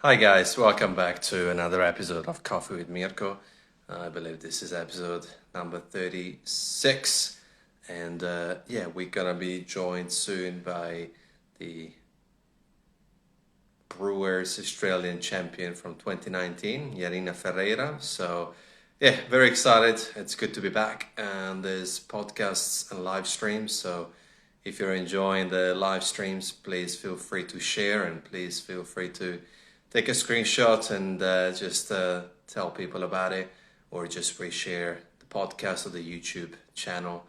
Hi guys, welcome back to another episode of Coffee with Mirko. I believe this is episode number 36, and we're gonna be joined soon by the Brewers Australian champion from 2019, Yanina Ferreira. So very excited. It's good to be back, and there's podcasts and live streams. So if you're enjoying the live streams, please feel free to share, and please feel free to take a screenshot and just tell people about it, or just reshare the podcast or the YouTube channel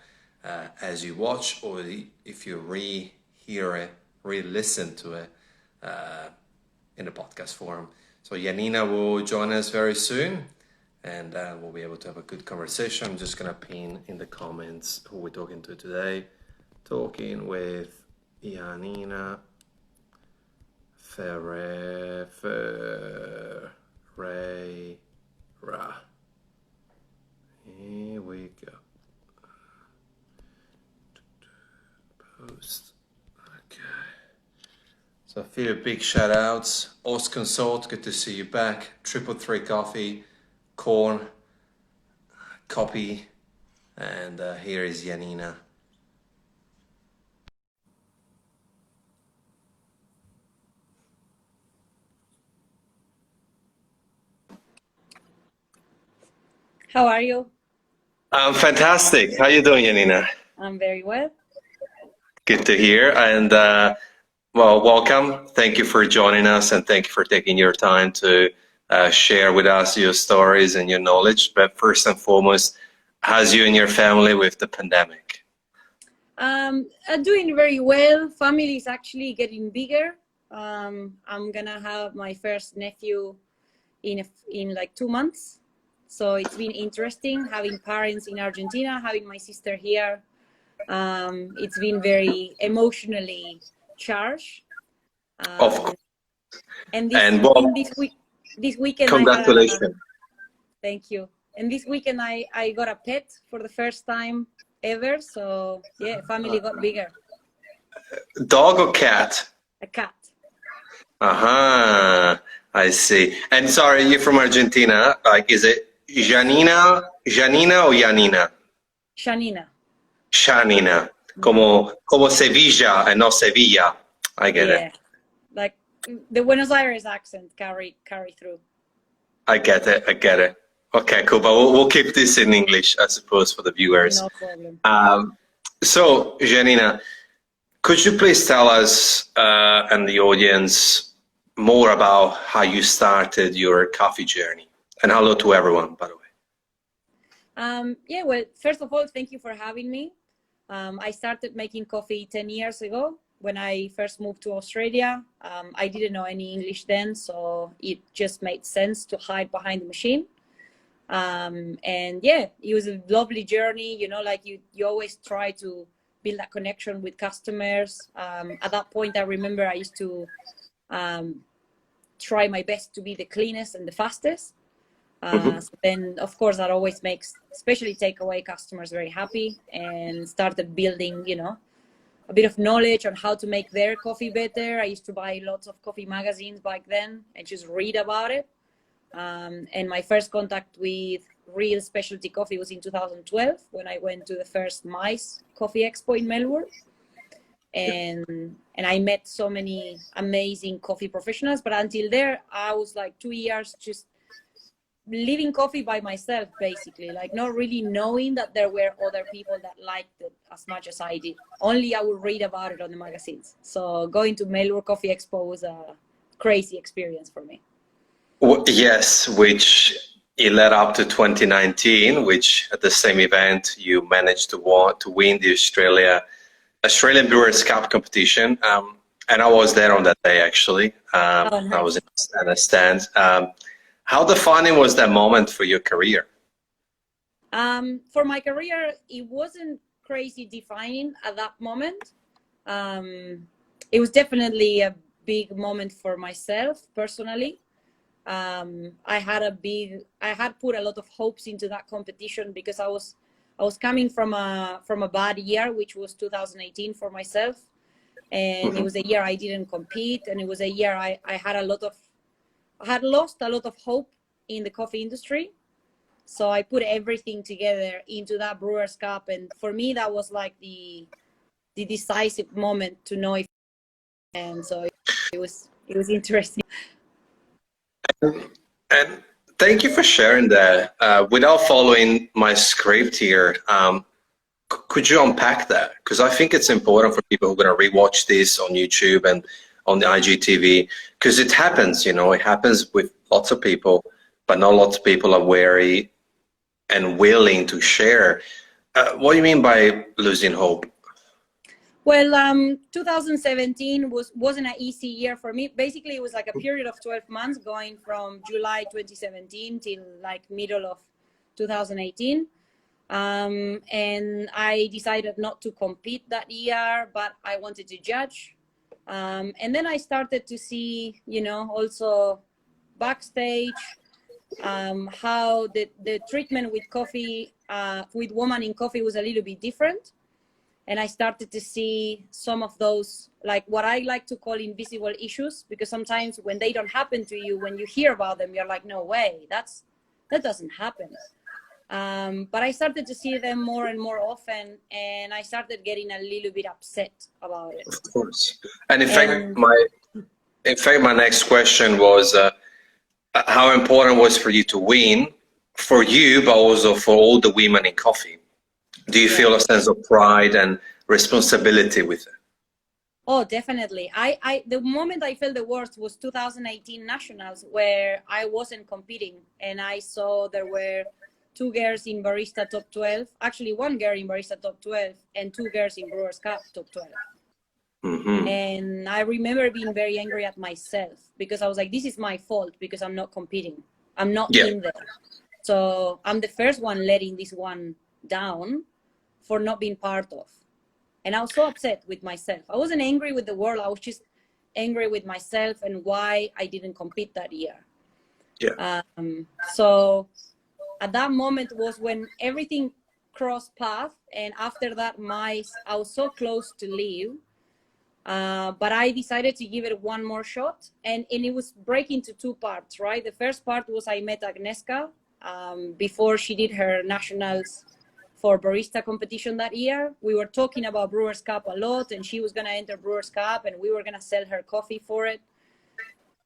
as you watch, or if you re-hear it, re-listen to it in the podcast form. So Yanina will join us very soon, and we'll be able to have a good conversation. I'm just gonna pin in the comments who we're talking to today. Talking with Yanina Ferreira. Here we go. Post. Okay. So a few big shout outs. Oz Consult, good to see you back. 333 Coffee, Corn, Copy, and here is Yanina. How are you? I'm fantastic. How you doing, Yanina? I'm very well. Good to hear. And welcome. Thank you for joining us, and thank you for taking your time to share with us your stories and your knowledge. But first and foremost, how's you and your family with the pandemic? Doing very well. Family is actually getting bigger. I'm gonna have my first nephew in like 2 months. So it's been interesting having parents in Argentina, having my sister here. It's been very emotionally charged. Of course. And this weekend, congratulations. Thank you. And this weekend, I got a pet for the first time ever. So yeah, family got bigger. Dog or cat? A cat. I see. And sorry, you're from Argentina. Like, is it Janina or Yanina? Shanina. Shanina. Como Sevilla and not Sevilla. I get it. Like the Buenos Aires accent carry through. I get it. Okay, cool. But we'll keep this in English, I suppose, for the viewers. No problem. So, Janina, could you please tell us and the audience more about how you started your coffee journey? And hello to everyone, by the way. Well, first of all, thank you for having me. I started making coffee 10 years ago when I first moved to Australia. I didn't know any English then, so it just made sense to hide behind the machine. It was a lovely journey. You know, like you always try to build that connection with customers. At that point, I remember I used to try my best to be the cleanest and the fastest. So then, of course, that always makes, especially takeaway customers, very happy, and started building, a bit of knowledge on how to make their coffee better. I used to buy lots of coffee magazines back then and just read about it. And my first contact with real specialty coffee was in 2012 when I went to the first MICE Coffee Expo in Melbourne. And I met so many amazing coffee professionals. But until there, I was like 2 years just living coffee by myself, basically, like not really knowing that there were other people that liked it as much as I did. Only I would read about it on the magazines. So going to Melbourne Coffee Expo was a crazy experience for me. Yes, which it led up to 2019, which at the same event you managed to win the Australian Brewers Cup competition. And I was there on that day, actually. Nice. I was in a stand. How defining was that moment for your career? For my career, it wasn't crazy defining at that moment. It was definitely a big moment for myself personally. I had put a lot of hopes into that competition because I was coming from a bad year, which was 2018 for myself. And it was a year I didn't compete, and it was a year I had a lot of I had lost a lot of hope in the coffee industry. So I put everything together into that Brewers Cup. And for me, that was like the decisive moment to know if, and so it was interesting. And thank you for sharing that. Without following my script here, could you unpack that? Because I think it's important for people who are going to rewatch this on YouTube and on the IGTV, because it happens, it happens with lots of people, but not lots of people are wary and willing to share. What do you mean by losing hope? Well, 2017 wasn't an easy year for me. Basically, it was like a period of 12 months going from July 2017 till like middle of 2018. And I decided not to compete that year, but I wanted to judge. And then I started to see, also backstage, how the treatment with coffee, with women in coffee was a little bit different. And I started to see some of those, like what I like to call invisible issues, because sometimes when they don't happen to you, when you hear about them, you're like, no way, that doesn't happen. But I started to see them more and more often, and I started getting a little bit upset about it. Of course. And in fact, my next question was, how important was for you to win, for you, but also for all the women in coffee? Do you feel a sense of pride and responsibility with it? Oh, definitely. The moment I felt the worst was 2018 Nationals, where I wasn't competing, and I saw there were 2 girls in Barista Top 12, actually 1 girl in Barista Top 12, and 2 girls in Brewers Cup Top 12. Mm-hmm. And I remember being very angry at myself, because I was like, this is my fault because I'm not competing. I'm not in there. So I'm the first one letting this one down for not being part of. And I was so upset with myself. I wasn't angry with the world. I was just angry with myself and why I didn't compete that year. Yeah. So at that moment was when everything crossed path. And after that, I was so close to leave. But I decided to give it one more shot. And it was breaking into 2 parts, right? The first part was I met Agnieszka before she did her nationals for barista competition that year. We were talking about Brewers Cup a lot, and she was going to enter Brewers Cup, and we were going to sell her coffee for it.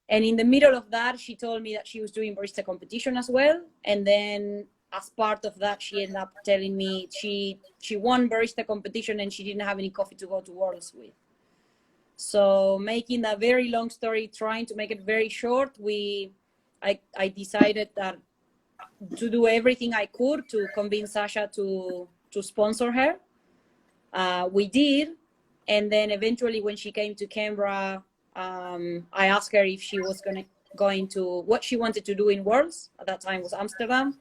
And in the middle of that, she told me that she was doing barista competition as well. And then as part of that, she ended up telling me she won barista competition and she didn't have any coffee to go to Worlds with. So making that very long story, trying to make it very short, I decided that to do everything I could to convince Sasha to sponsor her. We did. And then eventually when she came to Canberra, I asked her if she was going to what she wanted to do in Worlds. At that time was Amsterdam.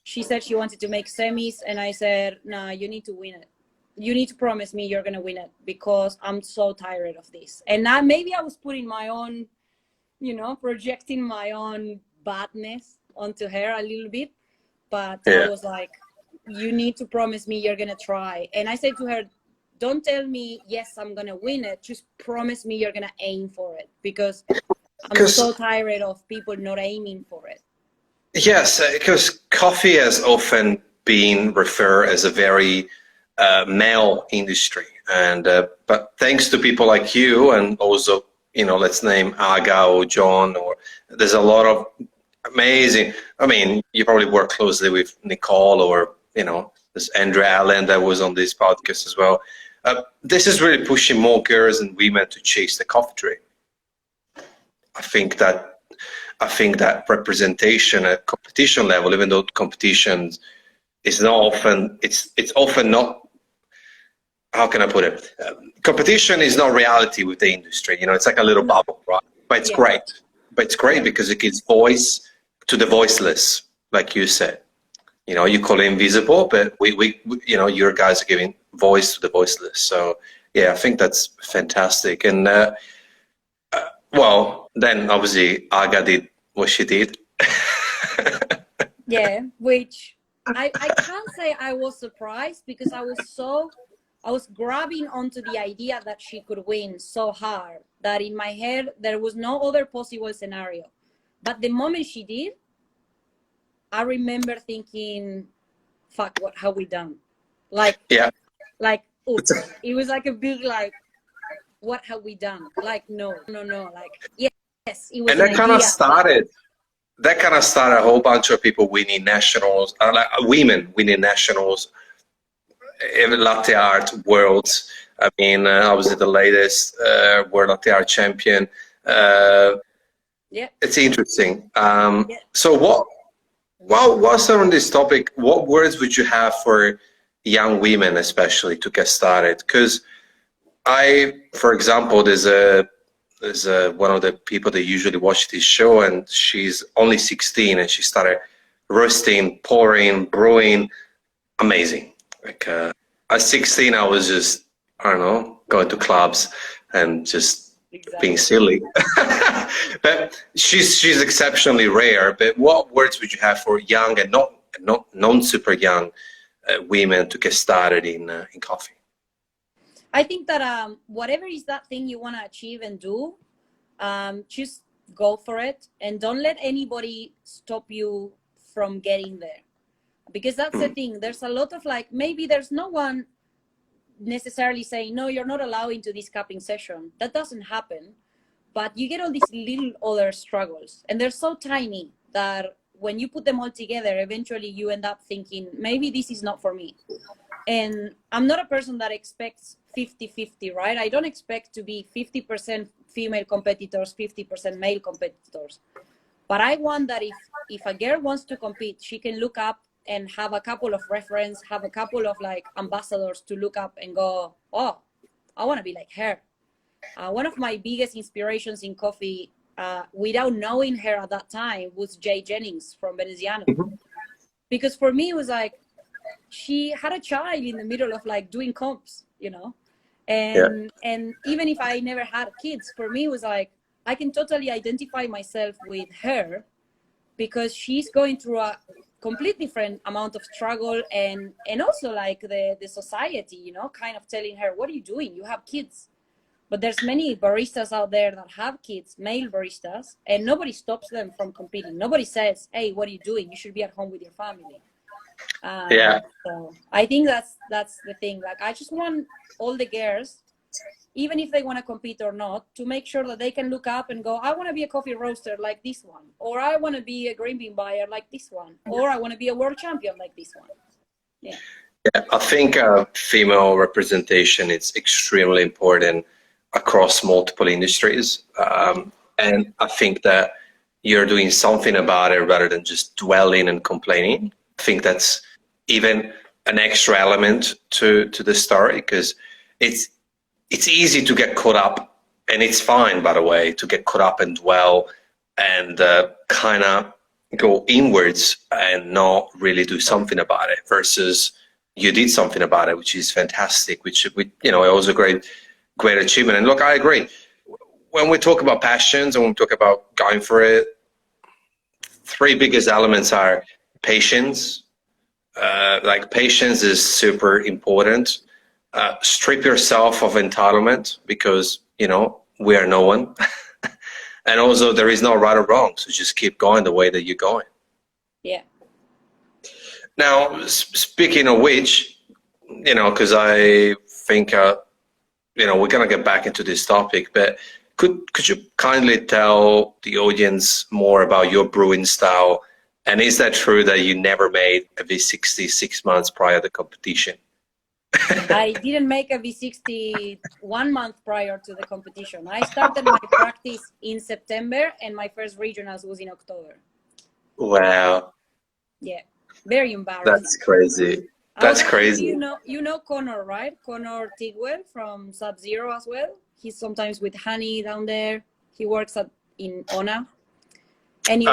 She said she wanted to make semis. And I said, nah, you need to win it. You need to promise me you're going to win it, because I'm so tired of this. And maybe I was putting my own, projecting my own badness onto her a little bit, but I was like, you need to promise me you're gonna try. And I said to her, don't tell me yes I'm gonna win it, just promise me you're gonna aim for it, because I'm so tired of people not aiming for it. Yes, because coffee has often been referred as a very male industry, and but thanks to people like you, and also let's name Aga or John, or there's a lot of amazing. I mean, you probably work closely with Nicole, or there's Andrea Allen that was on this podcast as well. This is really pushing more girls and women to chase the coffee dream. I think that representation at competition level, even though competition is not often, it's often not. How can I put it? Competition is not reality with the industry. It's like a little bubble, right? But it's great. But it's great because it gives voice to the voiceless, like you said. You call it invisible, but we your guys are giving voice to the voiceless. So yeah, I think that's fantastic. And well, then obviously Aga did what she did. Yeah, which I can't say I was surprised, because I was grabbing onto the idea that she could win so hard that in my head there was no other possible scenario. But the moment she did, I remember thinking, fuck, what have we done? Like, Yeah. like, oops. It was like a big, like, what have we done? Like, no. Like, yes, it was And an that kind of idea. started. That kind of started a whole bunch of people winning nationals, like women winning nationals in latte art worlds. I mean, I was the latest world latte art champion. Yeah. It's interesting. Yeah. So whilst on this topic, what words would you have for young women, especially to get started? Because for example, there's one of the people that usually watch this show, and she's only 16, and she started roasting, pouring, brewing. Amazing. Like at 16, I was just, I don't know, going to clubs and just being silly. But she's exceptionally rare. But what words would you have for young and not non-super young women to get started in coffee? I think that whatever is that thing you want to achieve and do, just go for it, and don't let anybody stop you from getting there. Because that's the thing. There's a lot of like, maybe there's no one necessarily saying, no, you're not allowed into this cupping session. That doesn't happen. But you get all these little other struggles, and they're so tiny that when you put them all together, eventually you end up thinking, maybe this is not for me. And I'm not a person that expects 50-50, right? I don't expect to be 50% female competitors, 50% male competitors. But I want that if a girl wants to compete, she can look up and have a couple of reference, have a couple of like ambassadors to look up and go, oh, I want to be like her. One of my biggest inspirations in coffee, without knowing her at that time, was Jay Jennings from Veneziano. Because for me, it was like, she had a child in the middle of like doing comps, you know? And even if I never had kids, for me, it was like, I can totally identify myself with her because she's going through a complete different amount of struggle, and also like the society, you know, kind of telling her, what are you doing? You have kids. But there's many baristas out there that have kids, male baristas, and nobody stops them from competing. Nobody says, hey, what are you doing? You should be at home with your family. So I think that's the thing. Like, I just want all the girls, even if they want to compete or not, to make sure that they can look up and go, I want to be a coffee roaster like this one, or I want to be a green bean buyer like this one, or I want to be a world champion like this one. Yeah, I think female representation is extremely important across multiple industries. And I think that you're doing something about it rather than just dwelling and complaining. I think that's even an extra element to the story, because it's easy to get caught up, and it's fine, by the way, to get caught up and dwell and kind of go inwards and not really do something about it, versus you did something about it, which is fantastic, which, you know, it was a great achievement. And look, I agree. When we talk about passions and when we talk about going for it, three biggest elements are patience. Like, patience is super important. Strip yourself of entitlement, because, you know, we are no one. And also, there is no right or wrong, so just keep going the way that you're going. Yeah. Now, speaking of which, you know, because I think, you know, we're going to get back into this topic, but could you kindly tell the audience more about your brewing style? And is that true that you never made a V60 6 months prior to the competition? I didn't make a V60 1 month prior to the competition. I started my practice in September, and my first regionals was in October. Wow. Yeah, very embarrassing. That's crazy. That's crazy. You know Connor, right? Connor Tigwell from Sub-Zero as well. He's sometimes with Honey down there. He works in ONA. Anyway,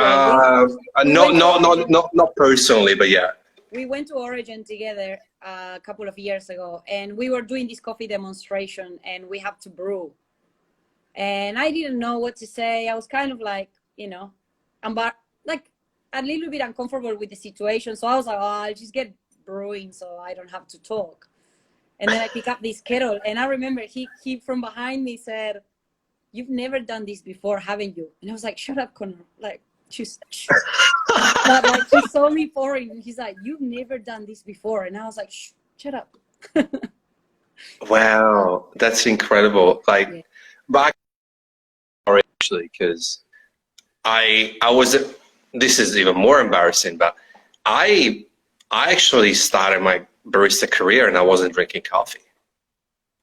not personally, but yeah. We went to Origin together a couple of years ago, and we were doing this coffee demonstration, and we have to brew. And I didn't know what to say. I was kind of like, you know, like a little bit uncomfortable with the situation. So I was like, oh, I'll just get brewing so I don't have to talk. And then I pick up this kettle, and I remember he from behind me said, you've never done this before, haven't you? And I was like, shut up, Connor. Like, She's, but like he saw me pouring, and he's like, "You've never done this before," and I was like, "Shh, shut up." Wow, that's incredible. Like, Yeah. back actually, because I was, this is even more embarrassing, but I I actually started my barista career and I wasn't drinking coffee.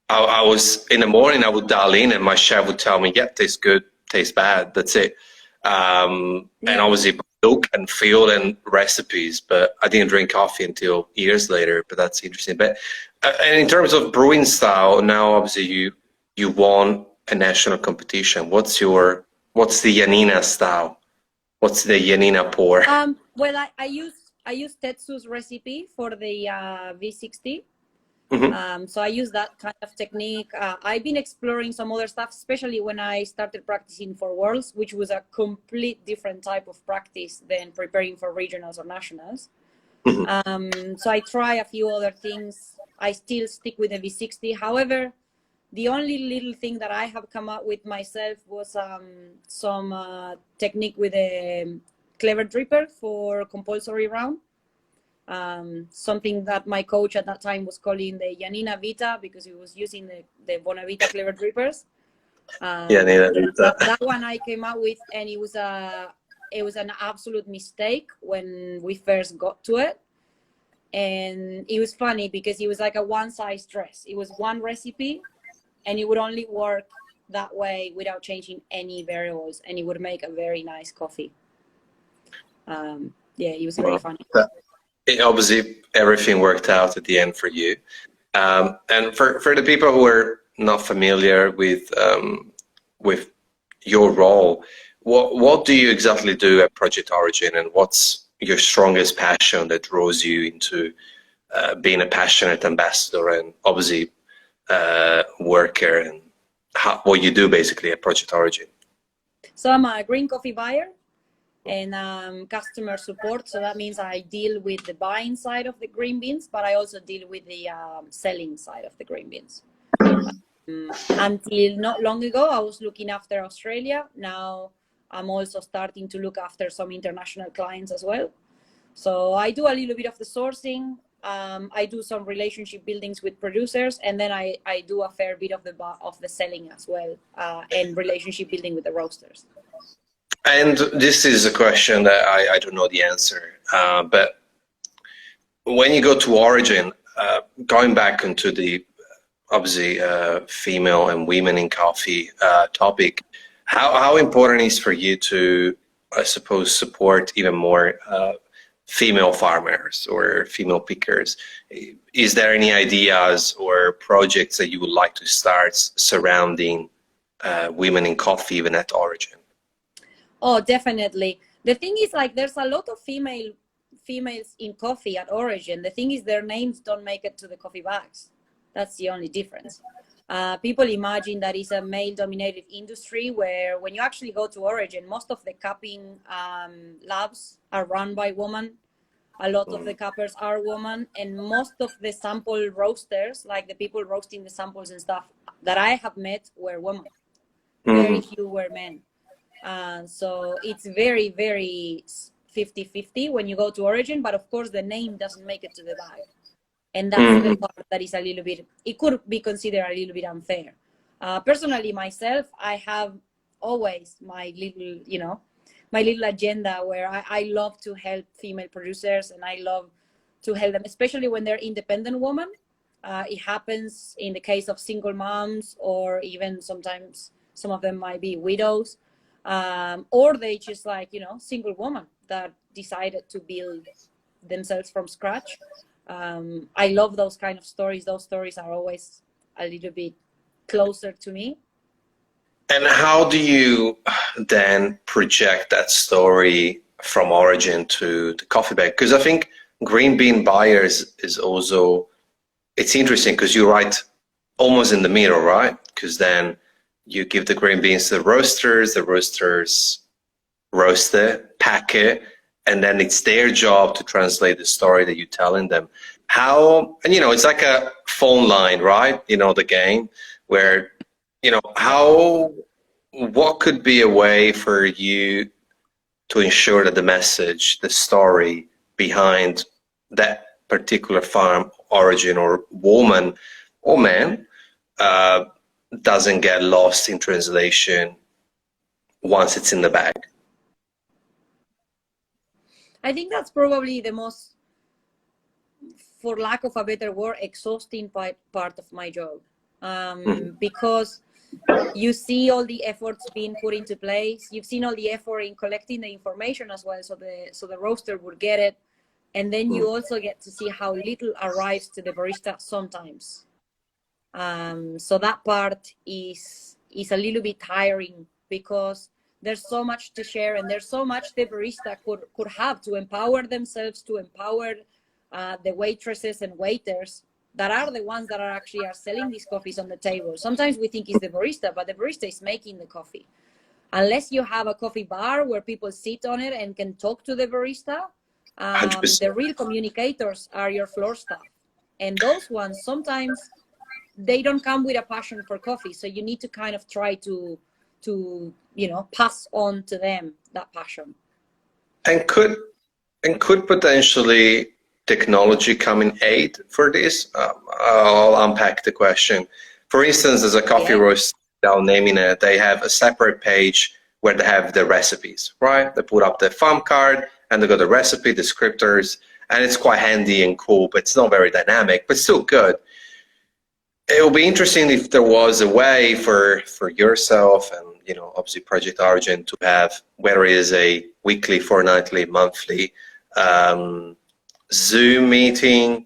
I was in the morning, I would dial in and my chef would tell me, yeah, tastes good, tastes bad, that's it. And Yeah. obviously look and feel and recipes, but I didn't drink coffee until years later, but that's interesting. But and in terms of brewing style, now obviously you won a national competition. What's the Janina style? What's the Janina pour? Well, I use Tetsu's recipe for the V60. Mm-hmm. So I use that kind of technique. I've been exploring some other stuff, especially when I started practicing for Worlds, which was a complete different type of practice than preparing for regionals or nationals. Mm-hmm. So I try a few other things. I still stick with the V60. However, the only little thing that I have come up with myself was some technique with a clever dripper for compulsory round. Something that my coach at that time was calling the Janina Vita because he was using the Bonavita clever drippers. That one I came up with, and it was an absolute mistake when we first got to it. And it was funny because it was like a one size dress. It was one recipe and it would only work that way without changing any variables, and it would make a very nice coffee. Yeah, it was very funny. Obviously, everything worked out at the end for you. And for the people who are not familiar with your role, what do you exactly do at Project Origin, and what's your strongest passion that draws you into being a passionate ambassador and obviously worker, and what you do basically at Project Origin? So I'm a green coffee buyer and customer support. So that means I deal with the buying side of the green beans, but I also deal with the selling side of the green beans. Until not long ago, I was looking after Australia. Now I'm also starting to look after some international clients as well. So I do a little bit of the sourcing. I do some relationship buildings with producers, and then I do a fair bit of the selling as well, and relationship building with the roasters. And this is a question that I don't know the answer, but when you go to Origin, going back into the obviously female and women in coffee topic, how important is for you to, I suppose, support even more female farmers or female pickers? Is there any ideas or projects that you would like to start surrounding women in coffee even at Origin? Oh, definitely. The thing is, like, there's a lot of females in coffee at Origin. The thing is, their names don't make it to the coffee bags. That's the only difference. People imagine that it's a male-dominated industry, where when you actually go to Origin, most of the cupping labs are run by women. A lot of the cuppers are women, and most of the sample roasters, like the people roasting the samples and stuff that I have met, were women. Very few were men. So it's very, very 50-50 when you go to Origin, but of course the name doesn't make it to the bag. And that's the part that is a little bit, it could be considered a little bit unfair. Personally, myself, I have always my little agenda where I love to help female producers, and I love to help them, especially when they're independent women. It happens in the case of single moms, or even sometimes some of them might be widows. Or they just single woman that decided to build themselves from scratch. I love those kind of stories. Those stories are always a little bit closer to me. And how do you then project that story from Origin to the coffee bag? Because I think green bean buyers is also, it's interesting because you're right almost in the middle, right? Because then you give the green beans to the roasters roast it, pack it, and then it's their job to translate the story that you're telling them. How, and it's like a phone line, right? The game where, what could be a way for you to ensure that the message, the story behind that particular farm origin or woman or man doesn't get lost in translation once it's in the bag. I think that's probably the most, for lack of a better word, exhausting part of my job, because you see all the efforts being put into place. You've seen all the effort in collecting the information as well, so the roaster would get it, and then you also get to see how little arrives to the barista sometimes. So that part is a little bit tiring, because there's so much to share, and there's so much the barista could have to empower themselves, to empower the waitresses and waiters that are the ones that are selling these coffees on the table. Sometimes we think it's the barista, but the barista is making the coffee. Unless you have a coffee bar where people sit on it and can talk to the barista, the real communicators are your floor staff. And those ones, sometimes they don't come with a passion for coffee. So you need to kind of try to pass on to them that passion. And could potentially technology come in aid for this? I'll unpack the question. For instance, as a coffee roaster, without naming it, they have a separate page where they have the recipes, right? They put up the farm card and they got the recipe descriptors, and it's quite handy and cool, but it's not very dynamic, but still good. It will be interesting if there was a way for yourself and, obviously Project Origin to have, whether it is a weekly, fortnightly, monthly Zoom meeting,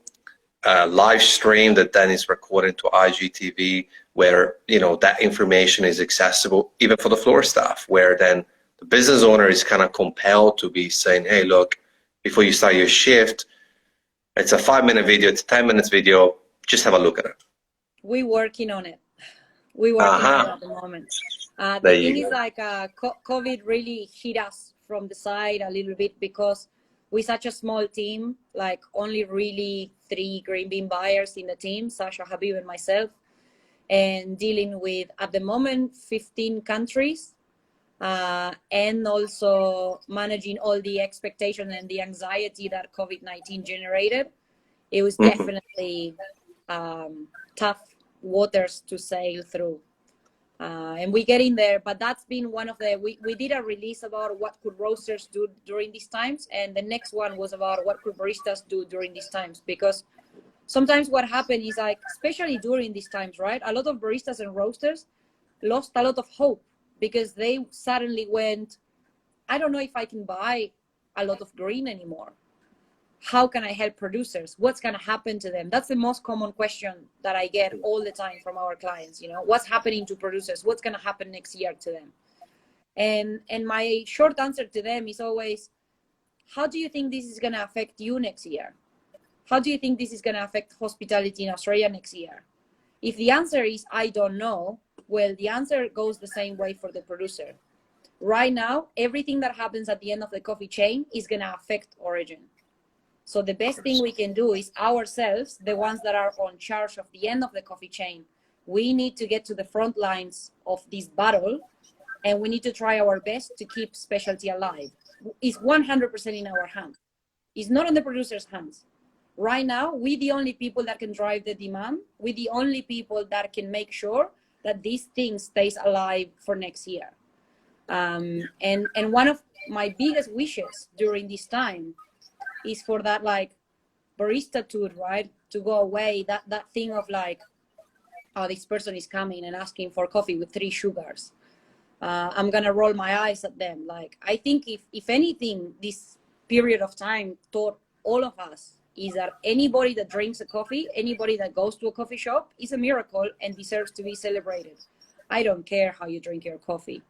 live stream that then is recorded to IGTV, where, that information is accessible even for the floor staff, where then the business owner is kind of compelled to be saying, hey, look, before you start your shift, it's a 5-minute video, it's a 10-minute video, just have a look at it. We're working on it. We're working on it at the moment. The thing is, COVID really hit us from the side a little bit, because we're such a small team, like only really 3 green bean buyers in the team, Sasha, Habib, and myself, and dealing with, at the moment, 15 countries, and also managing all the expectation and the anxiety that COVID-19 generated. It was definitely tough waters to sail through. And we get in there, but that's been one of we did a release about what could roasters do during these times, and the next one was about what could baristas do during these times, because sometimes what happened is, like, especially during these times, right, a lot of baristas and roasters lost a lot of hope, because they suddenly went, I don't know if I can buy a lot of green anymore. How can I help producers? What's going to happen to them? That's the most common question that I get all the time from our clients. What's happening to producers? What's going to happen next year to them? And my short answer to them is always, how do you think this is going to affect you next year? How do you think this is going to affect hospitality in Australia next year? If the answer is, I don't know, well, the answer goes the same way for the producer. Right now, everything that happens at the end of the coffee chain is going to affect Origin. So the best thing we can do is ourselves, the ones that are on charge of the end of the coffee chain, we need to get to the front lines of this battle, and we need to try our best to keep specialty alive. It's 100% in our hands. It's not on the producer's hands. Right now, we're the only people that can drive the demand. We're the only people that can make sure that this thing stays alive for next year. And one of my biggest wishes during this time is for that, like, barista-tude, right, to go away, that thing of, like, oh, this person is coming and asking for coffee with 3 sugars. I'm gonna roll my eyes at them. Like, I think if anything, this period of time taught all of us is that anybody that drinks a coffee, anybody that goes to a coffee shop, is a miracle and deserves to be celebrated. I don't care how you drink your coffee,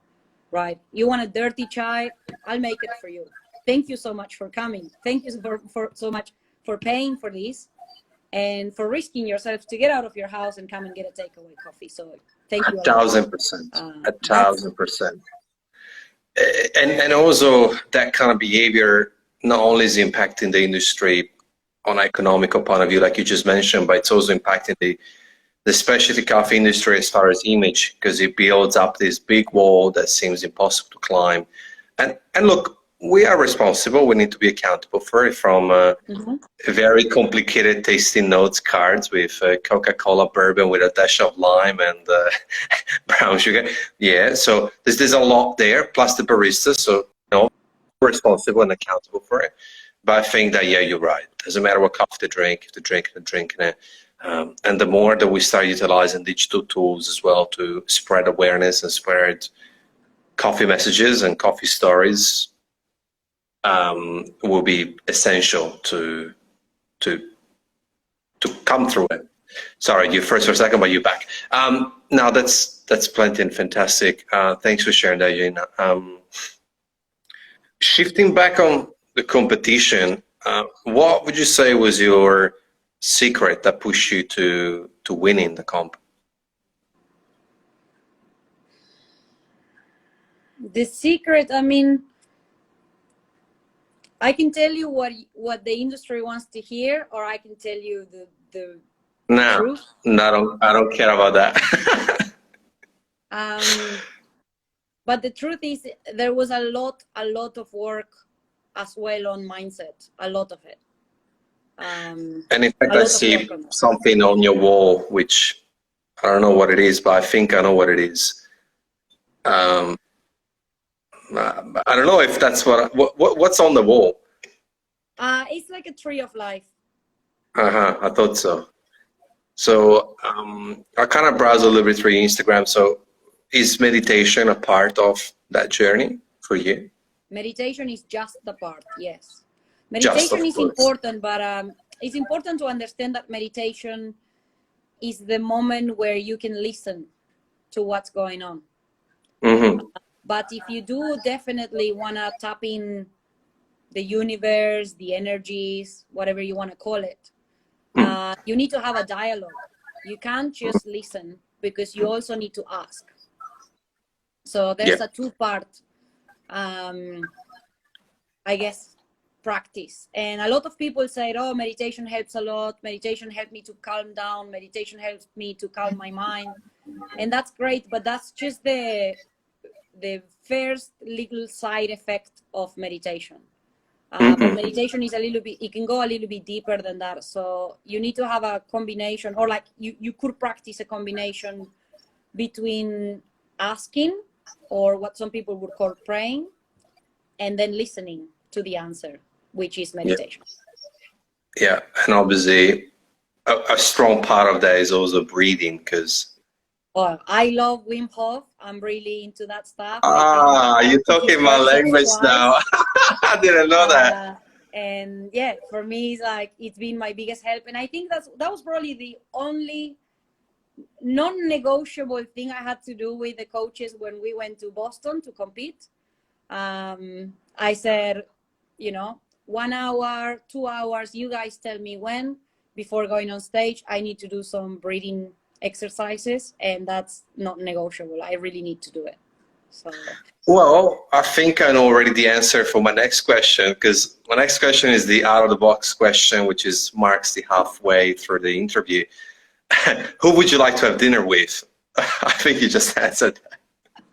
right? You want a dirty chai, I'll make it for you. Thank you so much for coming. Thank you for so much for paying for this and for risking yourself to get out of your house and come and get a takeaway coffee. So thank you. 1,000%. 1,000%. And also that kind of behavior not only is impacting the industry on an economical point of view, like you just mentioned, but it's also impacting the specialty coffee industry as far as image, because it builds up this big wall that seems impossible to climb. And look, we are responsible. We need to be accountable for it, from very complicated tasting notes cards with Coca-Cola bourbon with a dash of lime and brown sugar. Yeah, so there's a lot there, plus the barista. So, we're responsible and accountable for it. But I think that, yeah, you're right. Doesn't matter what coffee they drink, if they're drinking it. And the more that we start utilizing digital tools as well to spread awareness and spread coffee messages and coffee stories, will be essential to come through it. Sorry, you first for a second, but you're back. Now that's plenty and fantastic. Thanks for sharing that, Gina. Shifting back on the competition, what would you say was your secret that pushed you to winning the comp? The secret, I mean, I can tell you what the industry wants to hear, or I can tell you the truth. No, I don't care about that. But the truth is, there was a lot of work as well on mindset, a lot of it. And in fact, I see something on your wall, which I don't know what it is, but I think I know what it is. I don't know if that's what's on the wall. It's like a tree of life. I thought so. So I kind of browse a little bit through Instagram. So is meditation a part of that journey for you? Meditation is just the part, yes. Meditation is important, but it's important to understand that meditation is the moment where you can listen to what's going on. But if you do definitely want to tap in the universe, the energies, whatever you want to call it, you need to have a dialogue. You can't just listen, because you also need to ask. So there's a two-part, I guess, practice. And a lot of people say, oh, meditation helps a lot. Meditation helped me to calm down. Meditation helps me to calm my mind. And that's great, but that's just the first little side effect of meditation. But meditation is a little bit, it can go a little bit deeper than that. So you need to have a combination, or like you could practice a combination between asking, or what some people would call praying, and then listening to the answer, which is meditation. Yeah, and obviously a strong part of that is also breathing, because I love Wim Hof. I'm really into that stuff. You're talking my language now. I didn't know that. And yeah, for me, it's been my biggest help. And I think that was probably the only non-negotiable thing I had to do with the coaches when we went to Boston to compete. I said, 1 hour, 2 hours, you guys tell me when, before going on stage, I need to do some breathing exercises, and that's not negotiable. I really need to do it. So, well, I think I know already the answer for my next question, because my next question is the out-of-the-box question, which marks the halfway through the interview. Who would you like to have dinner with? I think you just answered.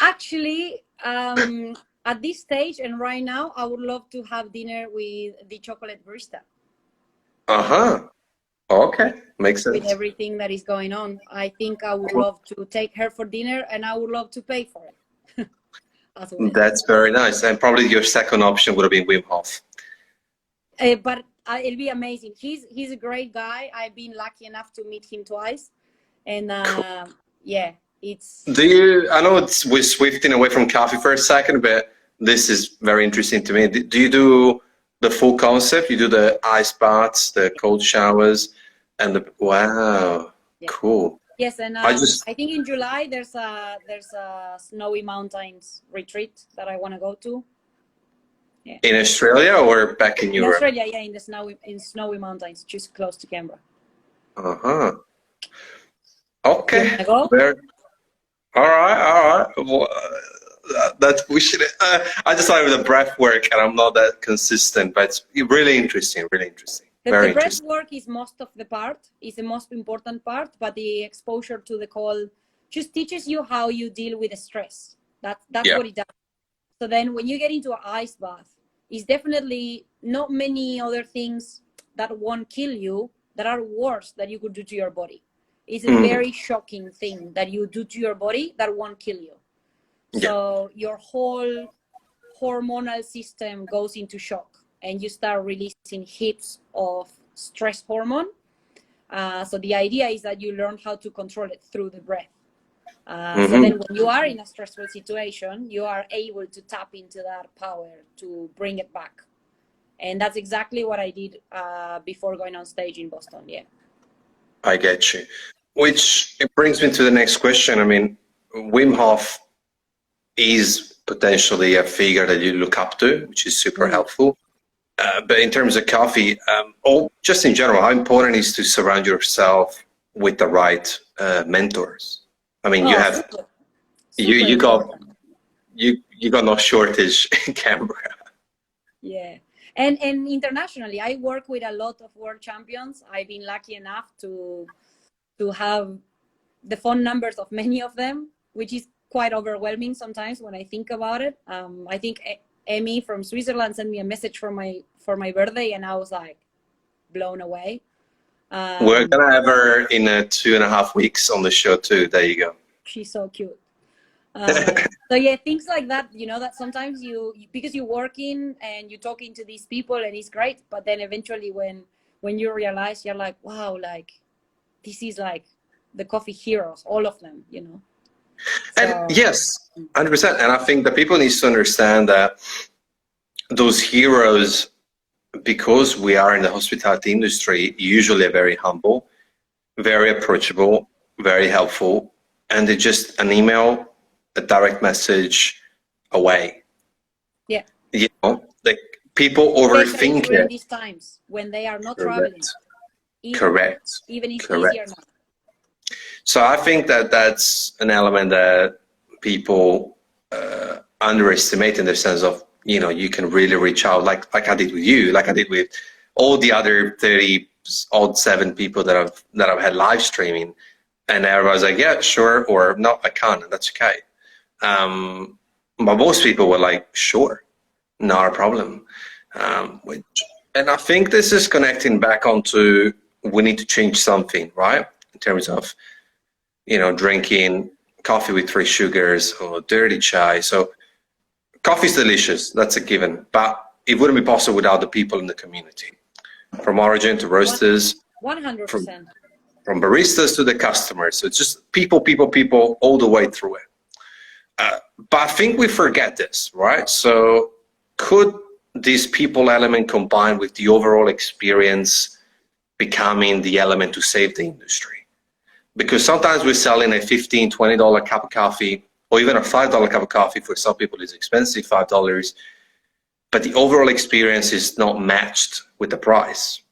Actually, at this stage and right now, I would love to have dinner with the chocolate barista. Okay, makes sense. With everything that is going on, I think I would love to take her for dinner, and I would love to pay for it. As well. That's very nice. And probably your second option would have been Wim Hof. But it'll be amazing. He's a great guy. I've been lucky enough to meet him twice, and cool. Yeah, it's. I know we're swifting away from coffee for a second, but this is very interesting to me. Do you do the full concept? You do the ice baths, the cold showers, and wow, yeah. Cool. Yes, and I think in July there's a Snowy Mountains retreat that I want to go to. Yeah. In Australia or back in Europe? In Australia, yeah, in Snowy Mountains, just close to Canberra. Okay. All right. Well, we should. I just started with the breath work, and I'm not that consistent, but it's really interesting. The breath work is most of the part. Is the most important part, but the exposure to the cold just teaches you how you deal with the stress. That's what it does. So then, when you get into an ice bath, is definitely not many other things that won't kill you that are worse that you could do to your body. It's a very shocking thing that you do to your body that won't kill you. So your whole hormonal system goes into shock and you start releasing heaps of stress hormone. So the idea is that you learn how to control it through the breath. So then when you are in a stressful situation, you are able to tap into that power to bring it back. And that's exactly what I did before going on stage in Boston. Yeah. I get you. Which it brings me to the next question. I mean, Wim Hof is potentially a figure that you look up to, which is super helpful. But in terms of coffee, or just in general, how important is to surround yourself with the right mentors? I mean, you have you got no shortage in Canberra. Yeah, and internationally, I work with a lot of world champions. I've been lucky enough to have the phone numbers of many of them, which is quite overwhelming sometimes when I think about it. I think Emmy from Switzerland sent me a message for my birthday, and I was like blown away. We're gonna have her in 2.5 weeks on the show too. There you go. She's so cute. So yeah, things like that, you know, that sometimes because you're working and you're talking to these people and it's great, but then eventually when you realize, you're like, wow, like this is like the coffee heroes, all of them, you know. And yes, 100%. And I think that people need to understand that those heroes, because we are in the hospitality industry, usually are very humble, very approachable, very helpful, and they're just an email, a direct message away. Yeah. You know, like people overthink during it. these times when they are not traveling. Correct. Even it's easier now. So I think that that's an element that people underestimate in the sense of, you know, you can really reach out like I did with you, like I did with all the other 37 people that I've had live streaming, and everybody's like, yeah, sure, or no, I can't, and that's okay. But most people were like, sure, not a problem. And I think this is connecting back onto we need to change something, right? In terms of, you know, drinking coffee with 3 sugars or dirty chai. So coffee is delicious, that's a given, but it wouldn't be possible without the people in the community, from origin to roasters, 100%. From baristas to the customers. So it's just people all the way through it. But I think we forget this, right? So could this people element combined with the overall experience becoming the element to save the industry? Because sometimes we're selling a $15, $20 cup of coffee, or even a $5 cup of coffee. For some people it's expensive, $5, but the overall experience is not matched with the price.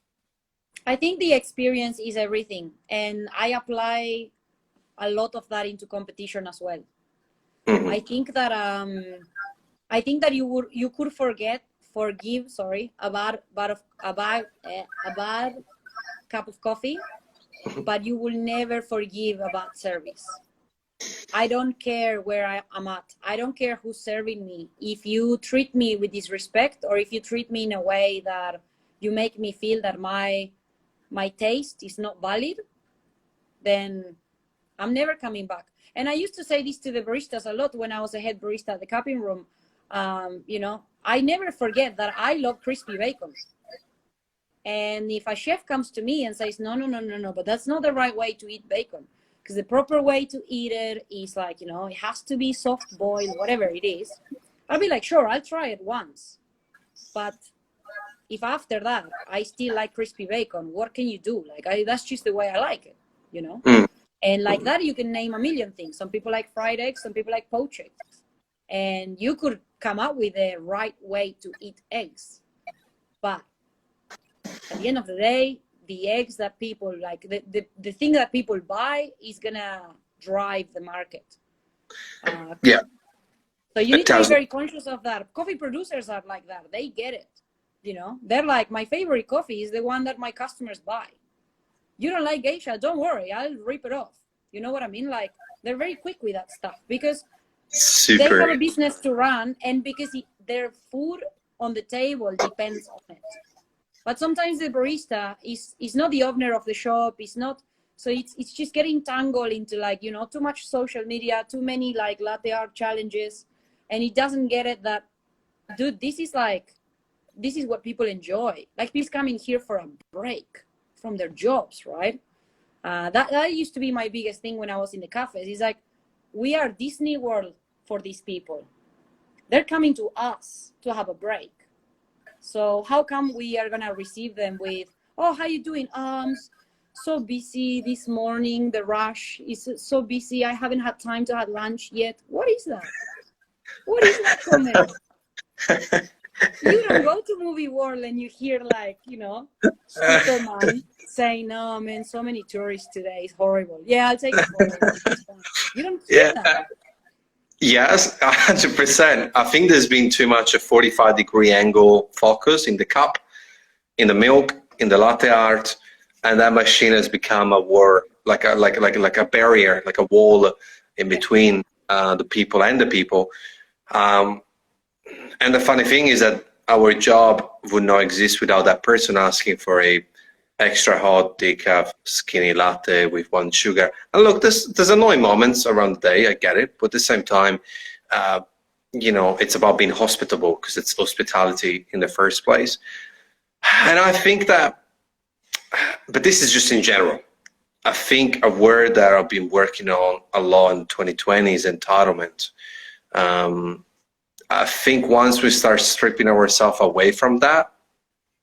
I think the experience is everything, and I apply a lot of that into competition as well. I think that you could forgive a bad cup of coffee, but you will never forgive a bad service. I don't care where I'm at. I don't care who's serving me. If you treat me with disrespect, or if you treat me in a way that you make me feel that my taste is not valid, then I'm never coming back. And I used to say this to the baristas a lot when I was a head barista at the cupping room. You know, I never forget that I love crispy bacon. And if a chef comes to me and says, no, but that's not the right way to eat bacon, because the proper way to eat it is like, you know, it has to be soft boiled, whatever it is, I'll be like, sure, I'll try it once. But if after that I still like crispy bacon, what can you do? Like, that's just the way I like it, you know? And like that, you can name a million things. Some people like fried eggs, some people like poached eggs. And you could come up with the right way to eat eggs. But at the end of the day, the eggs that people like, the thing that people buy is going to drive the market. Yeah. So you need to be very conscious of that. Coffee producers are like that. They get it. You know, they're like, my favorite coffee is the one that my customers buy. You don't like geisha? Don't worry, I'll rip it off. You know what I mean? Like, they're very quick with that stuff because they have a business to run, and because their food on the table depends on it. But sometimes the barista is not the owner of the shop. It's not, so it's just getting tangled into like, you know, too much social media, too many like latte art challenges, and it doesn't get it that, dude, this is what people enjoy. Like, please come in here for a break from their jobs, right? That used to be my biggest thing when I was in the cafes. It's like, we are Disney World for these people. They're coming to us to have a break. So how come we are gonna receive them with, oh, how you doing? So busy this morning. The rush is so busy. I haven't had time to have lunch yet. What is that? What is that comment? You don't go to movie world and you hear like, you know, Superman saying, no, man, so many tourists today. It's horrible. Yeah, I'll take it. You don't hear that. Yes, 100%. I think there's been too much a 45-degree angle focus in the cup, in the milk, in the latte art, and that machine has become a war, like a barrier, like a wall in between the people and the people. And the funny thing is that our job would not exist without that person asking for a extra hot decaf skinny latte with 1 sugar. And look, there's annoying moments around the day, I get it, but at the same time, you know, it's about being hospitable, because it's hospitality in the first place. And I think that, but this is just in general, I think a word that I've been working on a lot in 2020 is entitlement. I think once we start stripping ourselves away from that,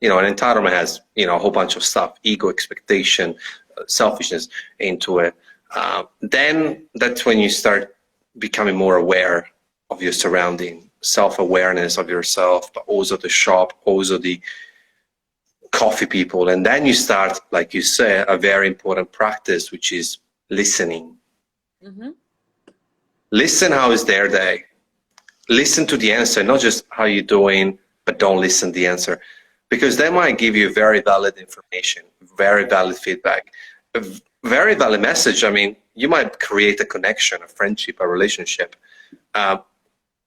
you know, an entitlement has, you know, a whole bunch of stuff, ego, expectation, selfishness into it. Then that's when you start becoming more aware of your surrounding, self-awareness of yourself, but also the shop, also the coffee people. And then you start, like you say, a very important practice, which is listening. Mm-hmm. Listen how is their day. Listen to the answer, not just how you doing, but don't listen to the answer. Because they might give you very valid information, very valid feedback, a very valid message. I mean, you might create a connection, a friendship, a relationship. And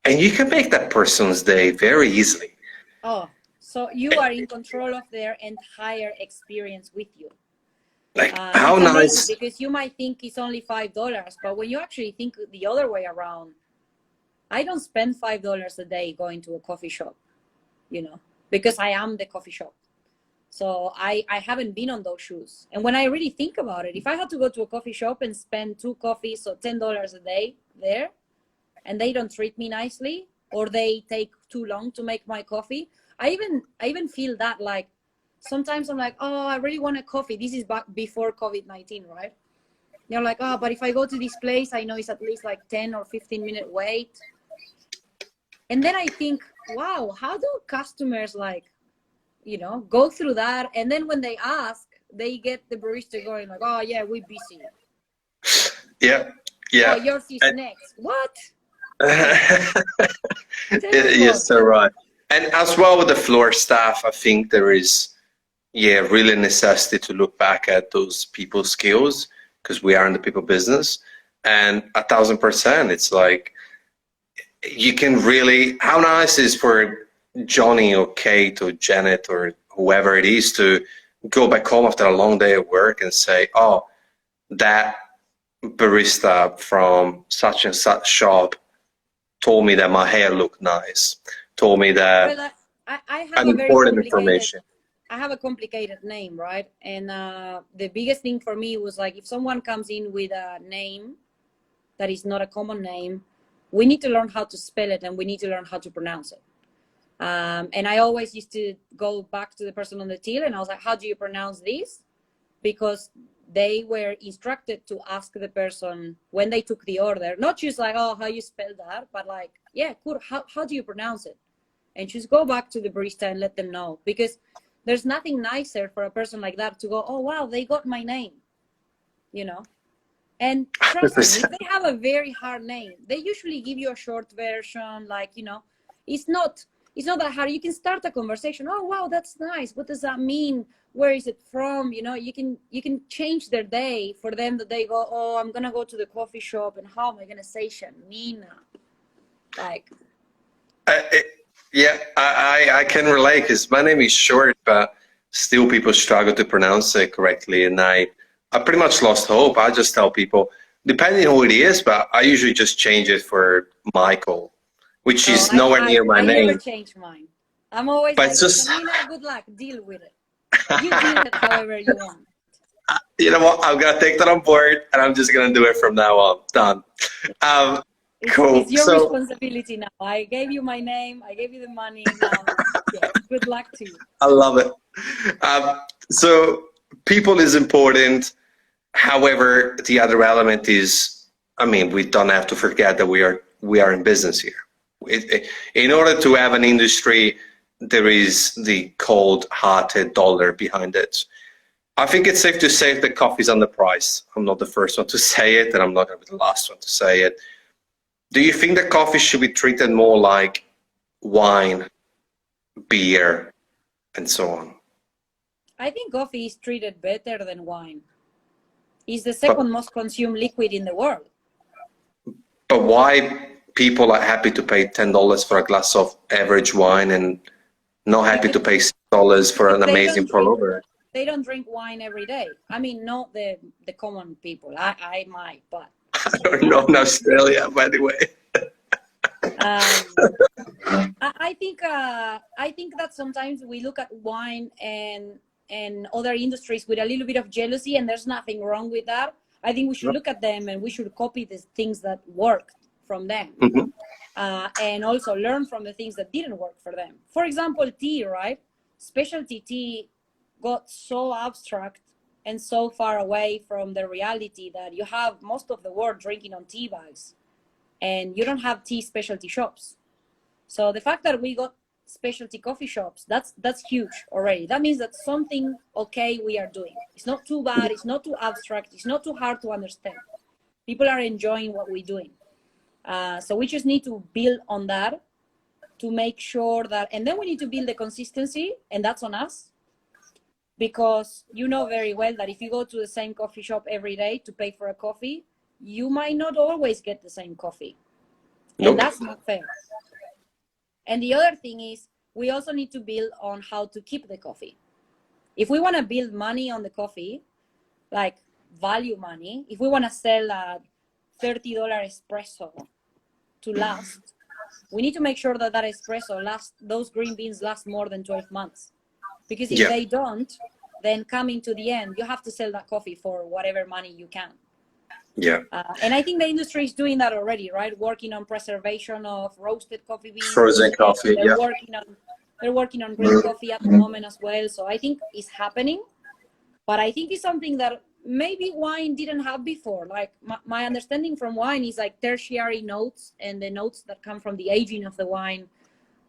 you can make that person's day very easily. Oh, so you are in control of their entire experience with you. Like, how nice. Because you might think it's only $5, but when you actually think the other way around, I don't spend $5 a day going to a coffee shop, you know, because I am the coffee shop. So I haven't been on those shoes. And when I really think about it, if I had to go to a coffee shop and spend 2 coffees, so $10 a day there, and they don't treat me nicely, or they take too long to make my coffee, I even feel that, like, sometimes I'm like, oh, I really want a coffee. This is back before COVID-19, right? You're like, oh, but if I go to this place, I know it's at least like 10 or 15-minute wait. And then I think, wow, how do customers, like, you know, go through that? And then when they ask, they get the barista going like, oh, yeah, we're busy. Yeah, yeah. Oh, yours is next. What? Yes, so right. And as well with the floor staff, I think there is, really necessity to look back at those people skills, because we are in the people business. And 1,000%, it's like, you can really, how nice is for Johnny or Kate or Janet or whoever it is to go back home after a long day at work and say, oh, that barista from such and such shop told me that my hair looked nice, told me that well, I have important information. I have a complicated name, right? And the biggest thing for me was like, if someone comes in with a name that is not a common name, we need to learn how to spell it, and we need to learn how to pronounce it. And I always used to go back to the person on the till, and I was like, how do you pronounce this? Because they were instructed to ask the person when they took the order, not just like, oh, how you spell that, but like, yeah, cool, how do you pronounce it? And just go back to the barista and let them know, because there's nothing nicer for a person like that to go, oh, wow, they got my name, you know? And trust me, if they have a very hard name, they usually give you a short version, like, you know, it's not that hard. You can start a conversation. Oh, wow, that's nice. What does that mean? Where is it from? You know, you can change their day for them, that they go, oh, I'm gonna go to the coffee shop, and how am I gonna say Shanina? Like, Yeah, I can relate because my name is short, but still people struggle to pronounce it correctly. And I pretty much lost hope. I just tell people, depending on who it is, but I usually just change it for Michael, which Oh, is nowhere near my I never name. change mine. I'm always But like, it's just, Antonina, good luck, deal with it. You deal it however you want. you know what? I'm gonna take that on board, and I'm just gonna do it from now on. Done. Um, It's cool. your So responsibility now. I gave you my name. I gave you the money. Now, yeah, good luck to you. I love it. So people is important. However, the other element is, I mean, we don't have to forget that we are in business here. In order to have an industry, there is the cold-hearted dollar behind it. I think it's safe to say that coffee's on the price. I'm not the first one to say it, and I'm not going to be the last one to say it. Do you think that coffee should be treated more like wine, beer, and so on? I think coffee is treated better than wine. It's the But second most consumed liquid in the world. but why people are happy to pay $10 for a glass of average wine and not happy Because, to pay $6 for because an amazing pour over? they don't drink wine every day. I mean, not the common people. I might, but I don't know in Australia, by the way. I think that sometimes we look at wine and other industries with a little bit of jealousy, and there's nothing wrong with that. I think we should look at them and we should copy the things that worked from them, Mhm. and also learn from the things that didn't work for them. For example, tea, right? Specialty tea got so abstract and so far away from the reality that you have most of the world drinking on tea bags, and you don't have tea specialty shops. So the fact that we got specialty coffee shops, that's huge already. That means that something okay we are doing. It's not too bad, it's not too abstract, it's not too hard to understand. People are enjoying what we're doing. So we just need to build on that to make sure that, and then we need to build the consistency, and that's on us. Because you know very well that if you go to the same coffee shop every day to pay for a coffee, you might not always get the same coffee. Nope. And that's not fair. And the other thing is, we also need to build on how to keep the coffee. If we want to build money on the coffee, like value money, if we want to sell a $30 espresso to last, we need to make sure that that espresso lasts, those green beans last more than 12 months. Because if they don't, then coming to the end, you have to sell that coffee for whatever money you can. Yeah. And I think the industry is doing that already, right? Working on preservation of roasted coffee beans. Frozen coffee, they're working on green coffee at the moment as well. So I think it's happening. But I think it's something that maybe wine didn't have before. Like my understanding from wine is like tertiary notes, and the notes that come from the aging of the wine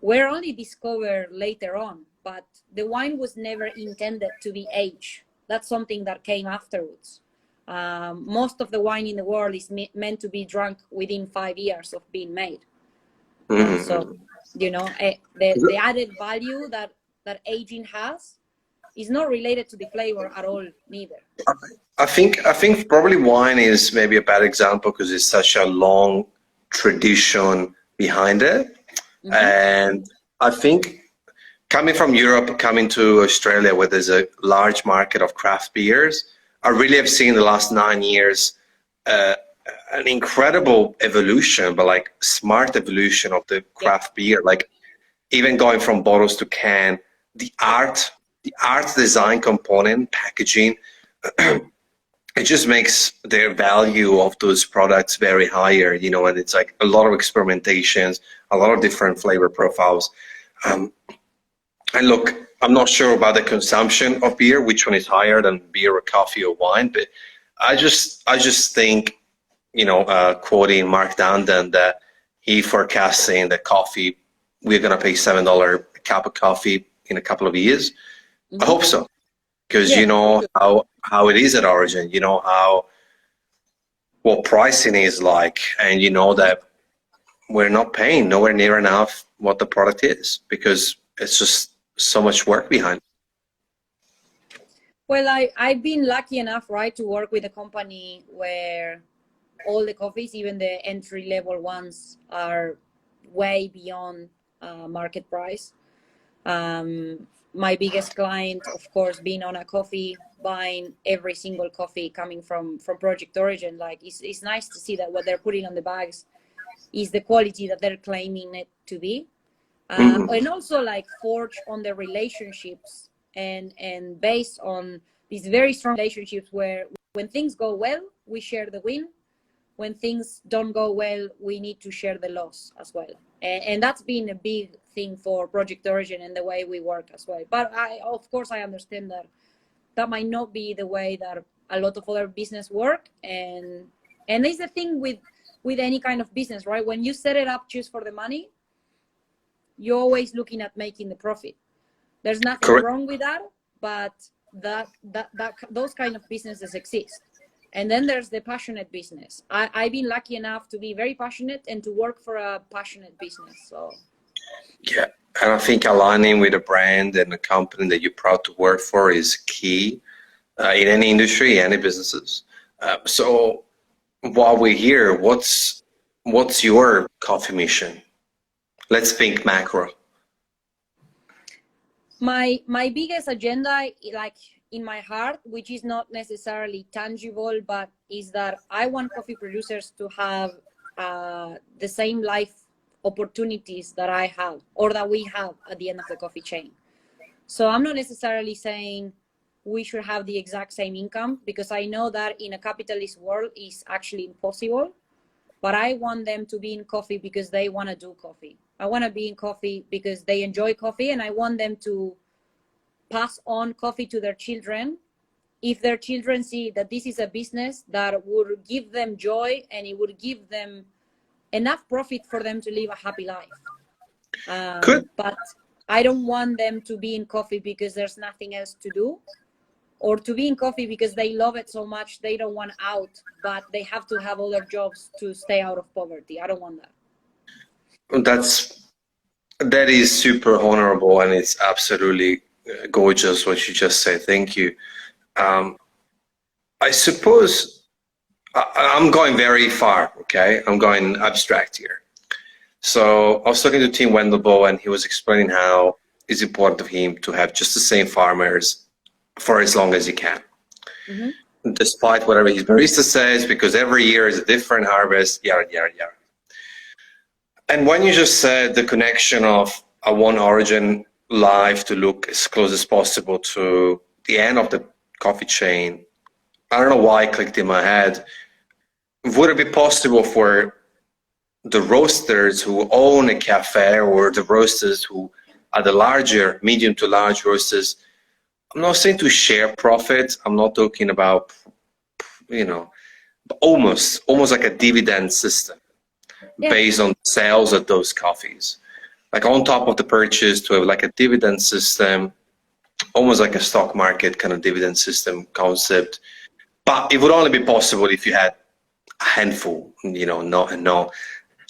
were only discovered later on. But the wine was never intended to be aged. That's something that came afterwards. Most of the wine in the world is meant to be drunk within 5 years of being made. So, you know, the added value that aging has is not related to the flavor at all, neither. I think probably wine is maybe a bad example because it's such a long tradition behind it. Mm-hmm. And I think coming from Europe, coming to Australia, where there's a large market of craft beers, I really have seen the last 9 years an incredible evolution, but like smart evolution of the craft beer. Like even going from bottles to can, the art design component, packaging, it just makes their value of those products very higher, you know, and it's like a lot of experimentations, a lot of different flavor profiles. And look, I'm not sure about the consumption of beer, which one is higher than beer or coffee or wine, but I just think, you know, quoting Mark Danden, that he forecasting that coffee, we're going to pay $7 a cup of coffee in a couple of years. Mm-hmm. I hope so, because you know how it is at Origin, you know what pricing is like, and you know that we're not paying nowhere near enough what the product is, because it's just so much work behind it. Well, I've been lucky enough, right, to work with a company where all the coffees, even the entry-level ones, are way beyond market price. My biggest client, of course, being On a Coffee, buying every single coffee coming from Project Origin. Like it's nice to see that what they're putting on the bags is the quality that they're claiming it to be. And also like forge on the relationships and based on these very strong relationships where when things go well, we share the win. When things don't go well, we need to share the loss as well. And that's been a big thing for Project Origin and the way we work as well. But of course, I understand that that might not be the way that a lot of other business work. And it's the thing with any kind of business, right? When you set it up just for the money, you're always looking at making the profit. There's nothing wrong with that, but those kind of businesses exist. And then there's the passionate business. I've been lucky enough to be very passionate and to work for a passionate business. So yeah, and I think aligning with a brand and a company that you're proud to work for is key in any industry, any businesses. So while we're here, what's your coffee mission? Let's think macro. My biggest agenda, like in my heart, which is not necessarily tangible, but is that I want coffee producers to have the same life opportunities that I have or that we have at the end of the coffee chain. So I'm not necessarily saying we should have the exact same income, because I know that in a capitalist world is actually impossible. But I want them to be in coffee because they want to do coffee. I want to be in coffee because they enjoy coffee, and I want them to pass on coffee to their children. If their children see that this is a business that would give them joy and it would give them enough profit for them to live a happy life. Good. But I don't want them to be in coffee because there's nothing else to do, or to be in coffee because they love it so much they don't want out, but they have to have other jobs to stay out of poverty. I don't want that. That is super honorable, and it's absolutely gorgeous what you just said. Thank you. I suppose I'm going very far, okay? I'm going abstract here. So I was talking to Tim Wendelbo, and he was explaining how it's important to him to have just the same farmers for as long as he can. Mm-hmm. Despite whatever his barista says, because every year is a different harvest, yada, yada, yada. And when you just said the connection of a One Origin life to look as close as possible to the end of the coffee chain, I don't know why it clicked in my head. Would it be possible for the roasters who own a cafe, or the roasters who are the larger, medium to large roasters, I'm not saying to share profits, I'm not talking about, almost like a dividend system, yeah, based on sales of those coffees. Like on top of the purchase, to have like a dividend system, almost like a stock market kind of dividend system concept. But it would only be possible if you had a handful, not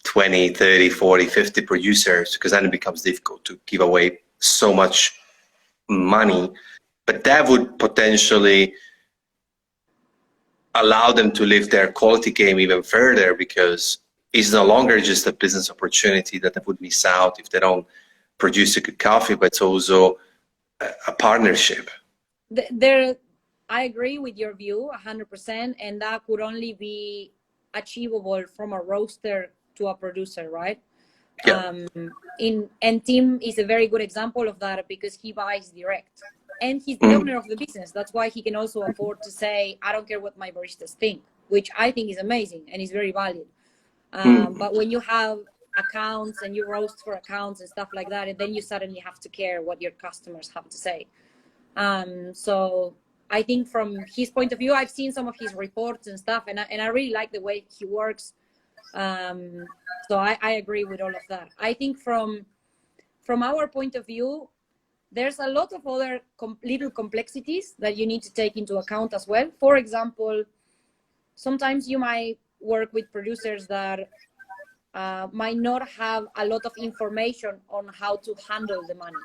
20, 30, 40, 50 producers, because then it becomes difficult to give away so much money. But that would potentially allow them to lift their quality game even further, because it's no longer just a business opportunity that they would miss out if they don't produce a good coffee, but it's also a partnership. I agree with your view 100%, and that could only be achievable from a roaster to a producer, right? Yeah. And Tim is a very good example of that, because he buys direct. And he's the owner of the business. That's why he can also afford to say, I don't care what my baristas think, which I think is amazing and is very valued. But when you have accounts and you roast for accounts and stuff like that, and then you suddenly have to care what your customers have to say. So I think from his point of view, I've seen some of his reports and stuff, and I really like the way he works. So I agree with all of that. I think from our point of view, there's a lot of other little complexities that you need to take into account as well. For example, sometimes you might work with producers that might not have a lot of information on how to handle the money.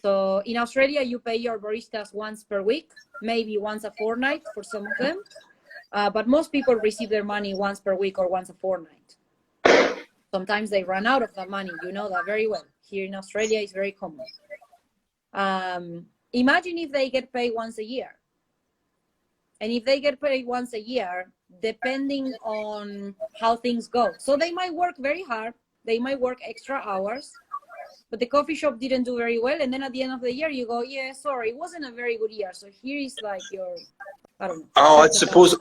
So in Australia, you pay your baristas once per week, maybe once a fortnight for some of them. But most people receive their money once per week or once a fortnight. Sometimes they run out of that money. You know that very well. Here in Australia, it's very common. Imagine if they get paid once a year. And if they get paid once a year, depending on how things go. So they might work very hard. They might work extra hours, but the coffee shop didn't do very well. And then at the end of the year, you go, yeah, sorry, it wasn't a very good year. So here is like your, I don't know. Oh, I suppose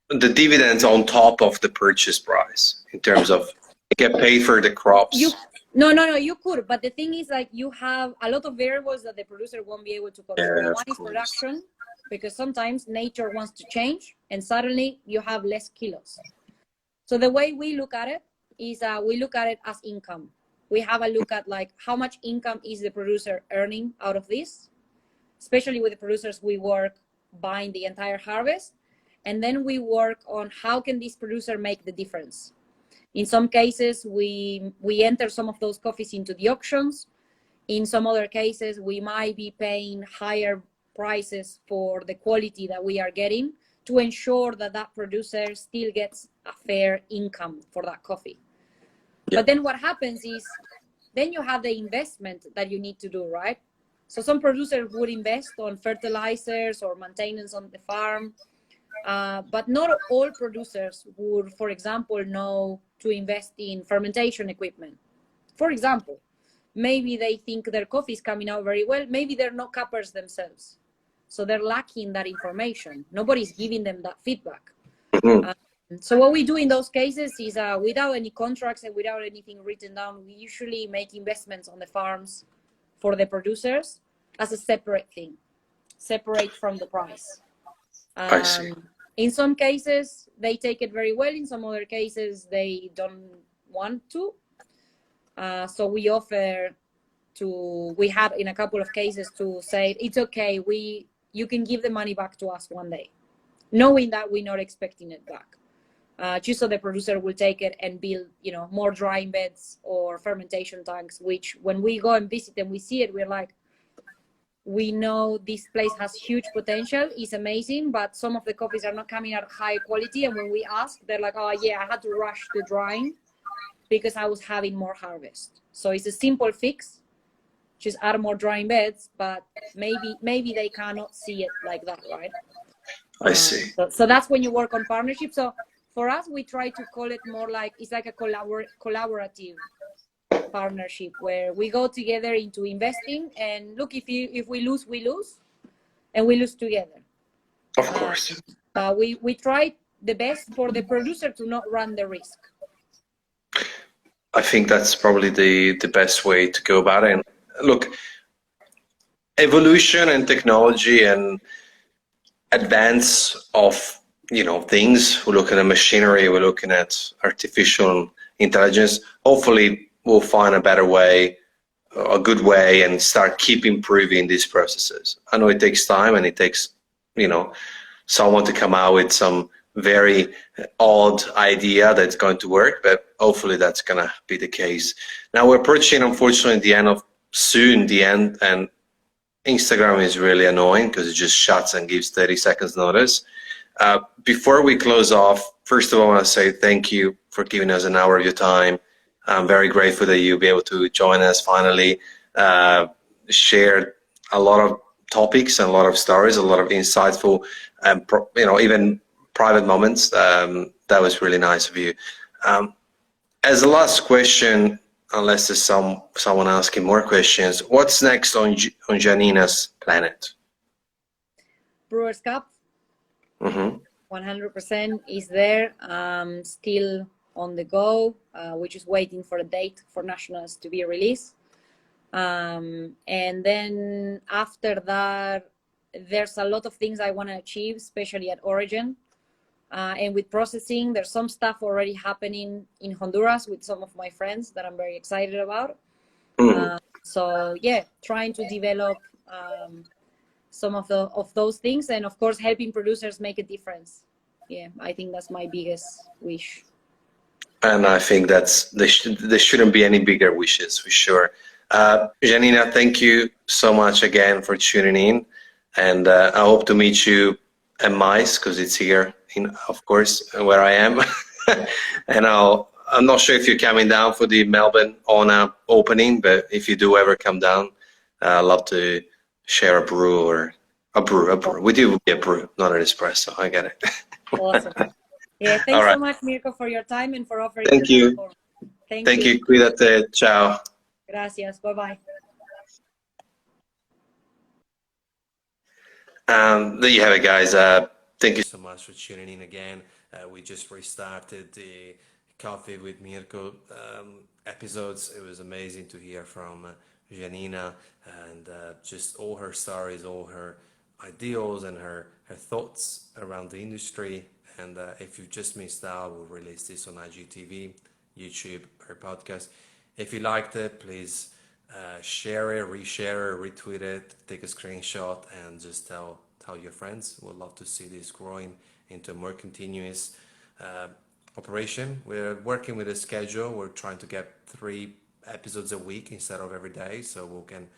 the dividends on top of the purchase price in terms of get paid for the crops. No, you could. But the thing is, like, you have a lot of variables that the producer won't be able to control. Yeah, one is production, because sometimes nature wants to change and suddenly you have less kilos. So the way we look at it is we look at it as income. We have a look at like how much income is the producer earning out of this, especially with the producers we work buying the entire harvest. And then we work on how can this producer make the difference. In some cases, we enter some of those coffees into the auctions. In some other cases, we might be paying higher prices for the quality that we are getting to ensure that that producer still gets a fair income for that coffee. Yeah. But then what happens is, then you have the investment that you need to do, right? So some producers would invest on fertilizers or maintenance on the farm, but not all producers would, for example, know to invest in fermentation equipment. For example, maybe they think their coffee is coming out very well. Maybe they're not cuppers themselves. So they're lacking that information. Nobody's giving them that feedback. Mm-hmm. So what we do in those cases is without any contracts and without anything written down, we usually make investments on the farms for the producers as a separate thing, separate from the price. I see. In some cases, they take it very well. In some other cases, they don't want to. So we offer to, we have in a couple of cases to say, it's okay, you can give the money back to us one day, knowing that we're not expecting it back. Just so the producer will take it and build, more drying beds or fermentation tanks, which when we go and visit and we see it, we're like, we know this place has huge potential, it's amazing, but some of the coffees are not coming out high quality. And when we ask, they're like, oh yeah, I had to rush the drying because I was having more harvest. So it's a simple fix, just add more drying beds, but maybe they cannot see it like that, right? I see. So that's when you work on partnership. So for us, we try to call it more like, it's like a collaborative partnership where we go together into investing, and look, if we lose, we lose, and we lose together. Of course. We try the best for the producer to not run the risk. I think that's probably the best way to go about it. And look, evolution and technology and advance of things. We're looking at machinery. We're looking at artificial intelligence. Hopefully, we'll find a better way, a good way, and start keep improving these processes. I know it takes time, and it takes someone to come out with some very odd idea that's going to work, but hopefully that's going to be the case. Now we're approaching, unfortunately, the end, and Instagram is really annoying because it just shuts and gives 30 seconds notice. Before we close off, first of all, I want to say thank you for giving us an hour of your time. I'm very grateful that you'll be able to join us finally, share a lot of topics and a lot of stories, a lot of insightful, even private moments. That was really nice of you. As a last question, unless there's someone asking more questions, what's next on Janina's planet? Brewers Cup. Mm-hmm. 100% is there. Still on the go. We're just waiting for a date for nationals to be released. And then after that, there's a lot of things I want to achieve, especially at Origin. And with processing, there's some stuff already happening in Honduras with some of my friends that I'm very excited about. So yeah, trying to develop some of those things, and of course helping producers make a difference. Yeah, I think that's my biggest wish. And I think there shouldn't be any bigger wishes, for sure. Janina, thank you so much again for tuning in, and I hope to meet you at MICE, because it's here, of course, where I am. And I'll I'm not sure if you're coming down for the Melbourne Ona opening, but if you do ever come down, I'd love to share a brew or a brew. We do be a brew, not an espresso. I get it. Awesome. Yeah, All thanks right. so much, Mirko, for your time and for offering Thank the you. platform. Thank Thank you. you. Cuídate. Ciao. Gracias. Bye-bye. There you have it, guys. Thank you so much for tuning in again. We just restarted the Coffee with Mirko episodes. It was amazing to hear from Janina and just all her stories, all her ideals and her thoughts around the industry. And if you've just missed out, we'll release this on IGTV, YouTube, her podcast. If you liked it, please share it, reshare it, retweet it, take a screenshot, and just tell your friends. We'd love to see this growing into a more continuous operation. We're working with a schedule. We're trying to get 3 episodes a week instead of every day, so we can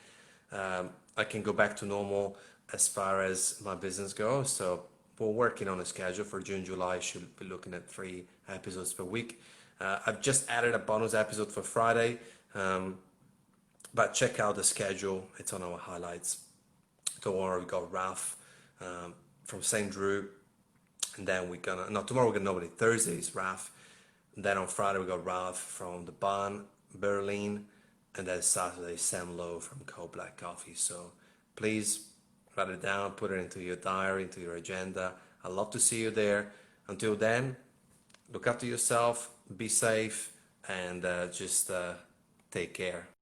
I can go back to normal as far as my business goes. So we're working on a schedule for June, July. Should be looking at 3 episodes per week. I've just added a bonus episode for Friday. But check out the schedule. It's on our highlights. Tomorrow we got Ralph from St. Drew. And then tomorrow we're gonna nobody. Thursday is Ralph. And then on Friday we got Ralph from the Barn, Berlin. And then Saturday, Sam Lowe from Cold Black Coffee. So please write it down, put it into your diary, into your agenda. I'd love to see you there. Until then, look after yourself, be safe, and just take care.